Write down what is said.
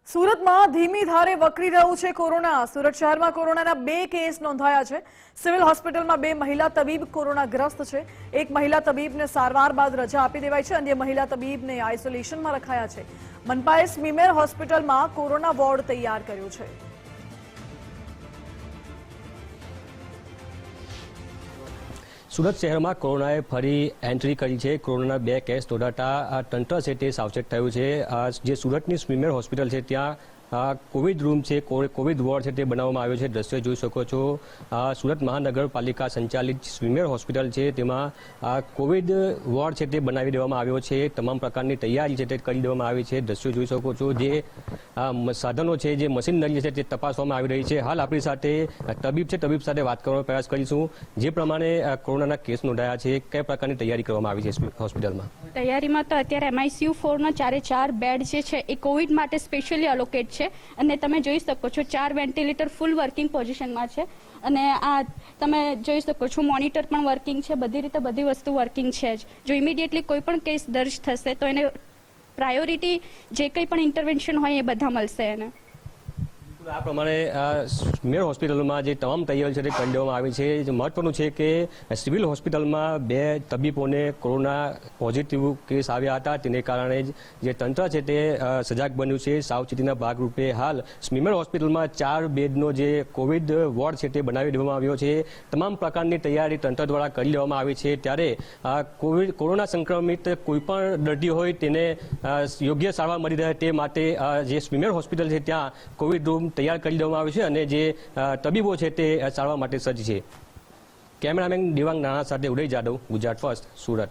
સુરતમાં ધીમી ધારે વકરી રહ્યું છે કોરોના। સુરત શહેરમાં કોરોનાના 2 કેસ નોંધાયા છે। સિવિલ હોસ્પિટલમાં 2 મહિલા તબીબ કોરોનાગ્રસ્ત છે। એક મહિલા તબીબને સારવાર બાદ રજા આપી દેવાઈ છે, અન્ય મહિલા તબીબને આઇસોલેશનમાં રખાયા છે। મનપાએ સ્મીમેર હોસ્પિટલમાં કોરોના વોર્ડ તૈયાર કર્યો છે। સુરત શહેરમાં કોરોનાએ ફરી એન્ટ્રી કરી છે। કોરોનાના 2 કેસ નોંધાતા તંત્ર છે તે સાવચેત થયું છે। જે સુરતની સ્મીમેર હોસ્પિટલ છે ત્યાં કોવિડ રૂમ છે, કોવિડ વોર્ડ છે તે બનાવવામાં આવ્યો છે। દ્રશ્ય જોઈ શકો છો। સુરત મહાનગરપાલિકા સંચાલિત સ્મીમેર હોસ્પિટલ છે તેમાં કોવિડ વોર્ડ છે તે બનાવી દેવામાં આવ્યો છે। તમામ પ્રકારની તૈયારી છે તે કરી દેવામાં આવી છે। દ્રશ્યો જોઈ શકો છો। જે સાધનો છે, જે મશીનરી છે તે તપાસવામાં આવી રહી છે। હાલ આપણી સાથે તબીબ છે, તબીબ સાથે વાત કરવાનો પ્રયાસ કરીશું। જે પ્રમાણે કોરોનાના કેસ નોંધાયા છે, કયા પ્રકારની તૈયારી કરવામાં આવી છે હોસ્પિટલમાં? તૈયારીમાં તો અત્યારે MICU 4 ના 4 બેડ જે છે એ કોવિડ માટે સ્પેશિયલી અલોકેટ છે અને તમે જોઈ શકો છો 4 વેન્ટિલેટર ફૂલ વર્કિંગ પોઝિશનમાં છે અને આ તમે જોઈ શકો છો મોનિટર પણ વર્કિંગ છે। બધી રીતે બધી વસ્તુ વર્કિંગ છે જ। જો ઇમિડિયેટલી કોઈ પણ કેસ દર્જ થશે તો એને પ્રાયોરિટી જે કંઈ પણ ઇન્ટરવેન્શન હોય એ બધા મળશે એને। આ પ્રમાણે સ્મીમેર હોસ્પિટલમાં જે તમામ તૈયારી છે તે કરી દેવામાં આવી છે। જે મહત્વનું છે કે સિવિલ હોસ્પિટલમાં 2 તબીબોને કોરોના પોઝિટિવ કેસ આવ્યા હતા, તેને કારણે જે તંત્ર છે તે સજાગ બન્યું છે। સાવચેતીના ભાગરૂપે હાલ સ્મીમેર હોસ્પિટલમાં 4 બેડનો જે કોવિડ વોર્ડ છે તે બનાવી દેવામાં આવ્યો છે। તમામ પ્રકારની તૈયારી તંત્ર દ્વારા કરી લેવામાં આવી છે। ત્યારે કોરોના સંક્રમિત કોઈપણ દર્દી હોય તેને યોગ્ય સારવાર મળી રહે તે માટે જે સ્મીમેર હોસ્પિટલ છે ત્યાં કોવિડ રૂમ તૈયાર કરી દેવામાં આવ્યું છે અને જે તબીબો છે તે સારવાર માટે સજ્જ છે। કેમેરામેન દેવાંગ નાણા સાથે ઉદય જાદવ, ગુજરાત ફર્સ્ટ, સુરત।